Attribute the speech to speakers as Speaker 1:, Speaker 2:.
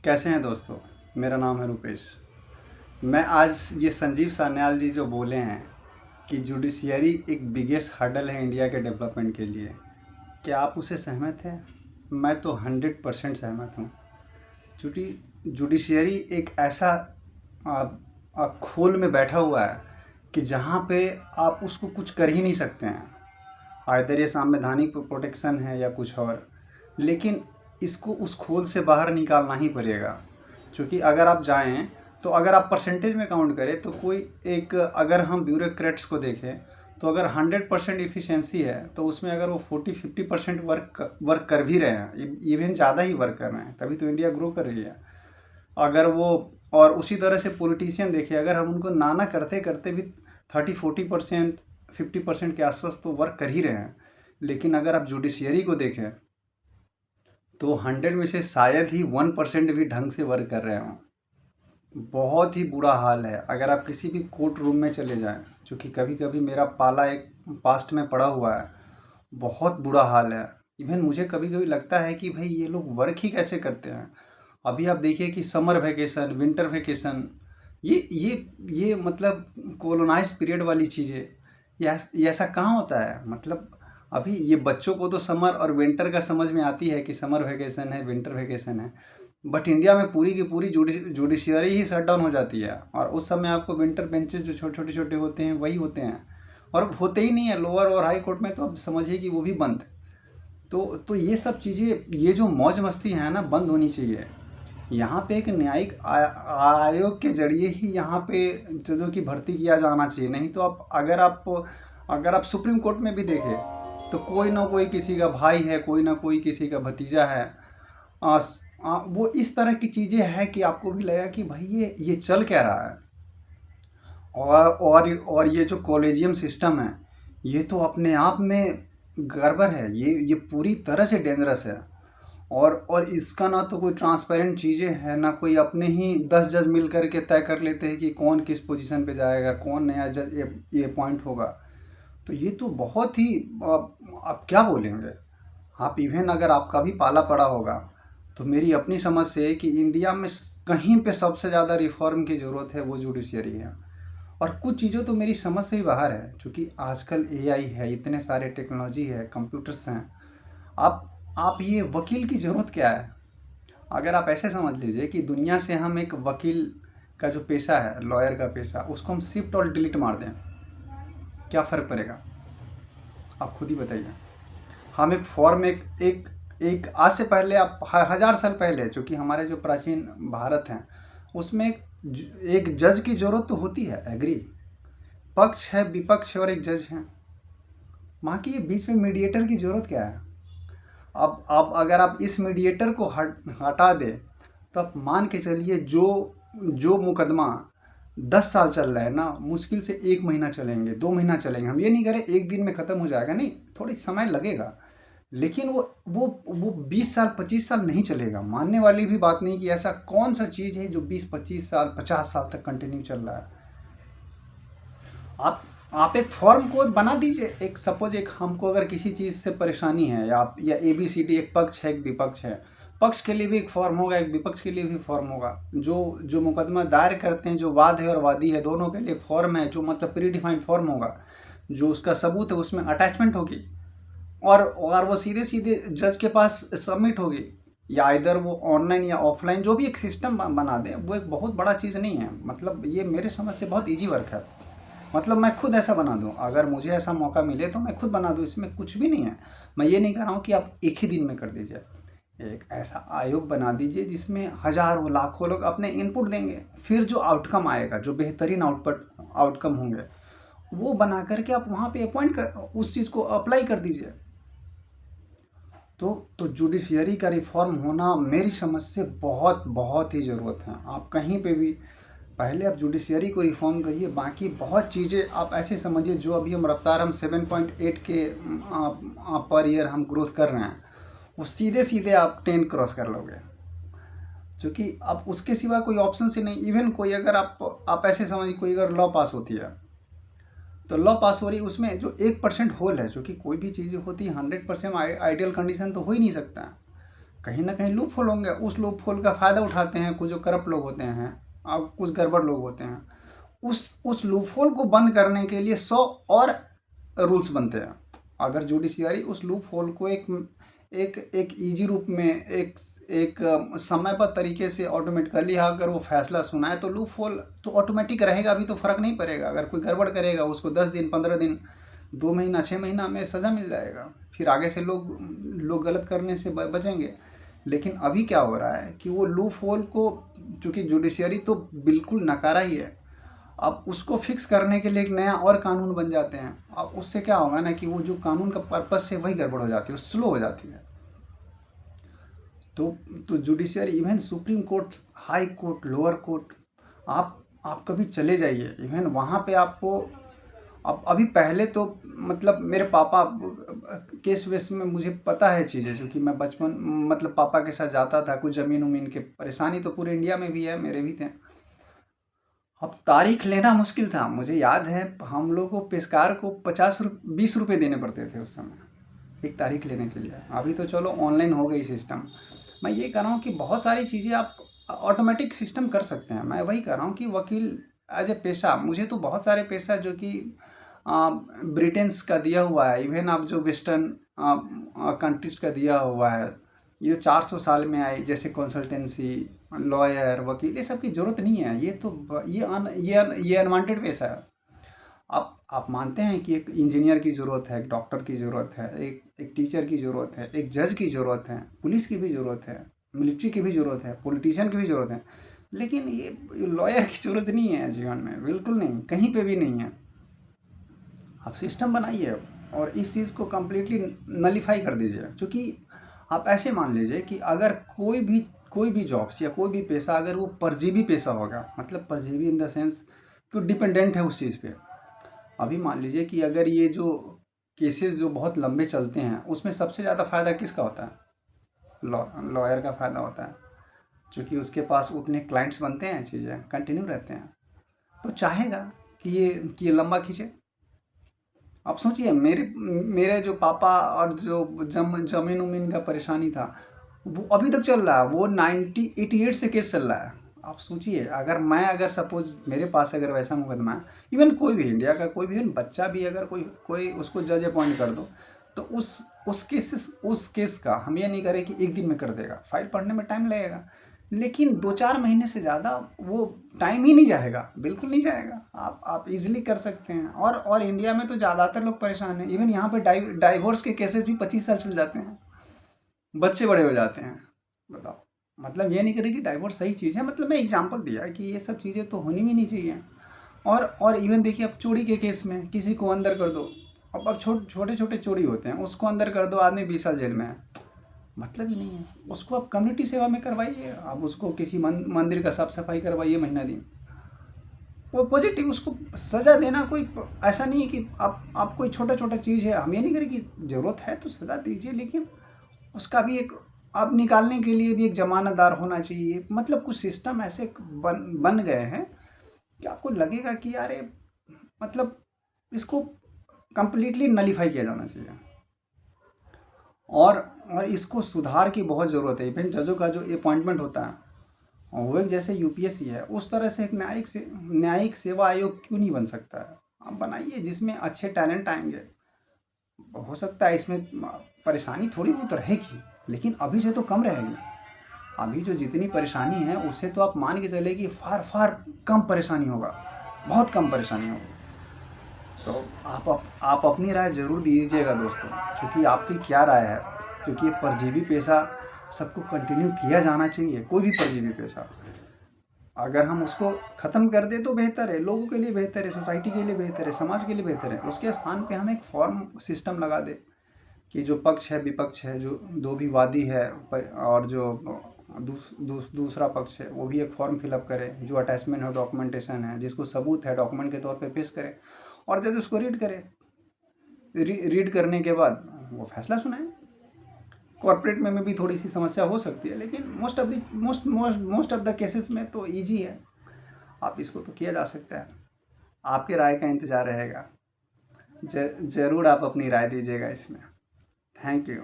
Speaker 1: कैसे हैं दोस्तों। मेरा नाम है रुपेश। मैं आज ये संजीव सान्याल जी जो बोले हैं कि जुडिशियरी एक बिगेस्ट हर्डल है इंडिया के डेवलपमेंट के लिए, क्या आप उससे सहमत हैं? मैं तो 100% सहमत हूँ। क्योंकि जुडिशियरी एक ऐसा आ, खोल में बैठा हुआ है कि जहाँ पे आप उसको कुछ कर ही नहीं सकते हैं। आइदर ये संवैधानिक प्रोटेक्शन है या कुछ और, लेकिन इसको उस खोल से बाहर निकालना ही पड़ेगा। क्योंकि अगर आप जाएं तो अगर आप परसेंटेज में काउंट करें तो कोई एक, अगर हम ब्यूरोक्रेट्स को देखें तो अगर 100% इफ़िशियंसी है तो उसमें अगर वो 40-50% वर्क कर भी रहे हैं, इवन ज़्यादा ही वर्क कर रहे हैं, तभी तो इंडिया ग्रो कर रही है। अगर वो, और उसी तरह से पॉलिटिशियन देखिए, अगर हम उनको नाना करते करते भी 30-40% 50% के आसपास तो वर्क कर ही रहे हैं। लेकिन अगर आप जुडिशियरी को देखें तो 100 में से शायद ही 1% भी ढंग से वर्क कर रहे हों। बहुत ही बुरा हाल है। अगर आप किसी भी कोर्ट रूम में चले जाएं, क्योंकि कभी कभी मेरा पाला एक पास्ट में पड़ा हुआ है, बहुत बुरा हाल है। इवन मुझे कभी कभी लगता है कि भाई ये लोग वर्क ही कैसे करते हैं। अभी आप देखिए कि समर वैकेशन, विंटर वैकेशन, ये मतलब कॉलोनाइज पीरियड वाली चीज़ें, ये ऐसा कहाँ होता है? मतलब अभी ये बच्चों को तो समर और विंटर का समझ में आती है कि समर वैकेशन है, विंटर वैकेशन है, बट इंडिया में पूरी की पूरी जुडिशियरी ही शट डाउन हो जाती है। और उस समय आपको विंटर बेंचेस जो छोटे छोटे होते हैं वही होते हैं, और अब होते ही नहीं है। लोअर और हाई कोर्ट में तो अब समझिए कि वो भी बंद। तो ये सब चीज़ें, ये जो मौज मस्ती है ना, बंद होनी चाहिए। यहाँ पे एक न्यायिक आयोग के जरिए ही यहाँ पे जजों की भर्ती किया जाना चाहिए। नहीं तो आप अगर आप सुप्रीम कोर्ट में भी देखें तो कोई ना कोई किसी का भाई है, कोई ना कोई किसी का भतीजा है। वो इस तरह की चीज़ें हैं कि आपको भी लगेगा कि भाई ये चल क्या रहा है। और ये जो कॉलेजियम सिस्टम है, ये तो अपने आप में गड़बड़ है। ये पूरी तरह से डेंजरस है। और इसका ना तो कोई ट्रांसपेरेंट चीज़ें हैं, ना कोई अपने ही 10 जज मिल कर के तय कर लेते हैं कि कौन किस पोजीशन पे जाएगा, कौन नया जज ये पॉइंट होगा। तो ये तो बहुत ही, आप क्या बोलेंगे। आप इवन अगर आपका भी पाला पड़ा होगा तो मेरी अपनी समझ से है कि इंडिया में कहीं पे सबसे ज़्यादा रिफॉर्म की ज़रूरत है, वो जुडिशियरी है। और कुछ चीज़ें तो मेरी समझ से ही बाहर है, क्योंकि आजकल एआई है, इतने सारे टेक्नोलॉजी है, कंप्यूटर्स हैं। आप ये वकील की ज़रूरत क्या है? अगर आप ऐसे समझ लीजिए कि दुनिया से हम एक वकील का जो पेशा है, लॉयर का पेशा, उसको हम शिफ्ट और डिलीट मार दें, क्या फ़र्क पड़ेगा? आप खुद ही बताइए। हम एक फॉर्म, एक एक आज से पहले, आप 1000 साल पहले, चूँकि हमारे जो प्राचीन भारत हैं उसमें एक जज की ज़रूरत तो होती है, एग्री। पक्ष है, विपक्ष है और एक जज है। वहाँ की ये बीच में मीडिएटर की ज़रूरत क्या है? अब अगर आप इस मीडिएटर को हटा दें तो आप मान के चलिए, जो जो मुकदमा 10 साल चल रहा है ना, मुश्किल से 1 महीना चलेंगे, 2 महीना चलेंगे। हम ये नहीं करें एक दिन में ख़त्म हो जाएगा, नहीं, थोड़ी समय लगेगा। लेकिन वो 20 साल 25 साल नहीं चलेगा। मानने वाली भी बात नहीं कि ऐसा कौन सा चीज़ है जो 20-25 साल 50 साल तक कंटिन्यू चल रहा है। आप एक फॉर्म को बना दीजिए। एक सपोज, एक हमको अगर किसी चीज़ से परेशानी है, या ABCD, एक पक्ष है एक विपक्ष है, पक्ष के लिए भी एक फॉर्म होगा, एक विपक्ष के लिए भी फॉर्म होगा। जो जो मुकदमा दायर करते हैं, जो वाद है और वादी है, दोनों के लिए एक फॉर्म है, जो मतलब प्री डिफाइंड फॉर्म होगा। जो उसका सबूत है उसमें अटैचमेंट होगी, और वो सीधे सीधे जज के पास सबमिट होगी। या इधर वो ऑनलाइन या ऑफलाइन, जो भी एक सिस्टम बना दें, वो एक बहुत बड़ा चीज़ नहीं है। मतलब ये मेरे समझ से बहुत ईजी वर्क है। मतलब मैं खुद ऐसा बना दूं, अगर मुझे ऐसा मौका मिले तो मैं खुद बना दूं, इसमें कुछ भी नहीं है। मैं ये नहीं कह रहा हूँ कि आप एक ही दिन में कर दीजिए। एक ऐसा आयोग बना दीजिए जिसमें हज़ारों लाखों लोग अपने इनपुट देंगे, फिर जो आउटकम आएगा, जो बेहतरीन आउटकम होंगे, वो बना करके आप वहाँ पे अपॉइंट कर, उस चीज़ को अप्लाई कर दीजिए। तो जुडिशियरी का रिफॉर्म होना मेरी समझ से बहुत बहुत ही ज़रूरत है। आप कहीं पे भी पहले आप जुडिशियरी को रिफॉर्म करिए, बाकी बहुत चीज़ें आप ऐसे समझिए, जो अभी हम रफ्तार, हम 7.8 के पर ईयर हम ग्रोथ कर रहे हैं, वो सीधे सीधे आप 10 क्रॉस कर लोगे। क्योंकि अब उसके सिवा कोई ऑप्शन से नहीं। इवन कोई, अगर आप ऐसे समझिए, कोई अगर लॉ पास होती है, तो लॉ पास हो रही, उसमें जो 1% होल है, क्योंकि कोई भी चीज़ होती है 100% आइडियल कंडीशन तो हो ही नहीं सकता है। कहीं ना कहीं लूप होल होंगे। उस लूप होल का फ़ायदा उठाते हैं कुछ जो करप्ट लोग होते हैं और कुछ गड़बड़ लोग होते हैं। उस लूप होल को बंद करने के लिए 100 और रूल्स बनते हैं। अगर जुडिशियरी उस लूप होल को एक एक एक ईजी रूप में एक समयबद्ध तरीके से ऑटोमेटिकली अगर वो फैसला सुनाए तो लूप होल तो ऑटोमेटिक रहेगा, अभी तो फ़र्क नहीं पड़ेगा। अगर कोई गड़बड़ करेगा उसको 10 दिन 15 दिन 2 महीना 6 महीना में सज़ा मिल जाएगा, फिर आगे से लोग गलत करने से बचेंगे। लेकिन अभी क्या हो रहा है कि वो लूप होल को, चूँकि जुडिशियरी तो बिल्कुल नकारा ही है, अब उसको फिक्स करने के लिए एक नया और कानून बन जाते हैं। अब उससे क्या होगा ना कि वो जो कानून का पर्पस है वही गड़बड़ हो जाती है, स्लो हो जाती है। तो judiciary, even supreme court, high court, lower court, आप कभी चले जाइए, इवन वहाँ पे आपको अब अभी पहले तो मतलब मेरे पापा केस वेस में मुझे पता है चीज़ें, क्योंकि मैं बचपन मतलब पापा के साथ जाता था। कुछ ज़मीन उमीन के परेशानी तो पूरे इंडिया में भी है, मेरे भी थे। अब तारीख लेना मुश्किल था, मुझे याद है हम लोग को पेशकार को 20 रुपये देने पड़ते थे उस समय एक तारीख लेने के लिए। अभी तो चलो ऑनलाइन हो गई सिस्टम। मैं ये कह रहा हूँ कि बहुत सारी चीज़ें आप ऑटोमेटिक सिस्टम कर सकते हैं। मैं वही कह रहा हूँ कि वकील एज ए पेशा, मुझे तो बहुत सारे पेशा जो कि ब्रिटेन्स का दिया हुआ है, इवन आप जो वेस्टर्न कंट्रीज का दिया हुआ है, ये 400 साल में आई, जैसे कंसल्टेंसी, लॉयर, वकील, ये सब की ज़रूरत नहीं है। ये तो ये अनवांटेड पेशा है। आप मानते हैं कि एक इंजीनियर की ज़रूरत है, एक डॉक्टर की ज़रूरत है, एक टीचर की ज़रूरत है, एक जज की ज़रूरत है, पुलिस की भी ज़रूरत है, मिलिट्री की भी ज़रूरत है, पॉलिटिशियन की भी ज़रूरत है। लेकिन ये लॉयर की ज़रूरत नहीं है जीवन में, बिल्कुल नहीं, कहीं पे भी नहीं है। आप सिस्टम बनाइए और इस चीज़ को कम्प्लीटली नलीफाई कर दीजिए। क्योंकि आप ऐसे मान लीजिए कि अगर कोई भी जॉब्स या कोई भी पेशा अगर वो परजीवी पेशा होगा, मतलब परजीवी इन द सेंस कि डिपेंडेंट है उस चीज़ पे। अभी मान लीजिए कि अगर ये जो केसेस जो बहुत लंबे चलते हैं उसमें सबसे ज़्यादा फ़ायदा किसका होता है? लॉयर का फ़ायदा होता है, क्योंकि उसके पास उतने क्लाइंट्स बनते हैं, चीज़ें कंटिन्यू रहते हैं, तो चाहेगा कि ये लंबा खींचे। आप सोचिए मेरे जो पापा और जो ज़मीन उमीन का परेशानी था वो अभी तक चल रहा है, वो 1988 से केस चल रहा है। आप सोचिए अगर सपोज़ मेरे पास अगर वैसा मुकदमा है, इवन कोई भी इंडिया का कोई भी बच्चा भी अगर कोई उसको जज अपॉइंट कर दो, तो उस केस का हम ये नहीं करें कि एक दिन में कर देगा, फाइल पढ़ने में टाइम लगेगा, लेकिन 2-4 महीने से ज़्यादा वो टाइम ही नहीं जाएगा, बिल्कुल नहीं जाएगा। आप इजीली कर सकते हैं। और इंडिया में तो ज़्यादातर लोग परेशान हैं, इवन यहाँ पे डाइवोर्स के केसेस भी 25 साल चल जाते हैं, बच्चे बड़े हो जाते हैं। बताओ, मतलब ये नहीं करें कि डाइवोर्स सही चीज़ है, मतलब मैं एग्जांपल दिया है कि ये सब चीज़ें तो होनी भी नहीं चाहिए। और इवन देखिए, अब चोरी के केस में किसी को अंदर कर दो, अब छोटे छोटे चोरी होते हैं, उसको अंदर कर दो, आदमी 20 साल जेल में है, मतलब ही नहीं है। उसको आप कम्युनिटी सेवा में करवाइए, आप उसको किसी मंदिर का साफ सफाई करवाइए महीना दिन, वो पॉजिटिव उसको सज़ा देना कोई ऐसा नहीं है कि आप कोई छोटा छोटा चीज़ है, हम ये नहीं करें कि ज़रूरत है तो सज़ा दीजिए, लेकिन उसका भी एक आप निकालने के लिए भी एक जमानतदार होना चाहिए। मतलब कुछ सिस्टम ऐसे बन गए हैं कि आपको लगेगा कि यार ये मतलब इसको कंप्लीटली नलीफाई किया जाना चाहिए। और इसको सुधार की बहुत ज़रूरत है। इवन जजों का जो अपॉइंटमेंट होता है वो एक जैसे यूपीएससी है, उस तरह से एक न्यायिक सेवा आयोग क्यों नहीं बन सकता है? आप बनाइए जिसमें अच्छे टैलेंट आएंगे। हो सकता है इसमें परेशानी थोड़ी बहुत रहेगी, लेकिन अभी से तो कम रहेगी। अभी जो जितनी परेशानी है उससे तो आप मान के चले कि फार फार कम परेशानी होगा, बहुत कम परेशानी होगी। तो आप अपनी राय ज़रूर दीजिएगा दोस्तों, क्योंकि आपकी क्या राय है? क्योंकि ये परजीवी पेशा सबको कंटिन्यू किया जाना चाहिए। कोई भी परजीवी पेशा अगर हम उसको ख़त्म कर दें तो बेहतर है, लोगों के लिए बेहतर है, सोसाइटी के लिए बेहतर है, समाज के लिए बेहतर है। उसके स्थान पे हम एक फॉर्म सिस्टम लगा दें कि जो पक्ष है विपक्ष है, जो दो भी वादी है और जो दूसरा पक्ष है, वो भी एक फॉर्म फिलअप करे, जो अटैचमेंट है, डॉक्यूमेंटेशन है, जिसको सबूत है डॉक्यूमेंट के तौर पे पेश करे, और जज उसको रीड करे। रीड करने के बाद वो फैसला सुनाए। कॉर्पोरेट में भी थोड़ी सी समस्या हो सकती है, लेकिन मोस्ट ऑफ द केसेस में तो ईजी है, आप इसको तो किया जा सकता है। आपके राय का इंतज़ार रहेगा। ज़रूर आप अपनी राय दीजिएगा इसमें। Thank you.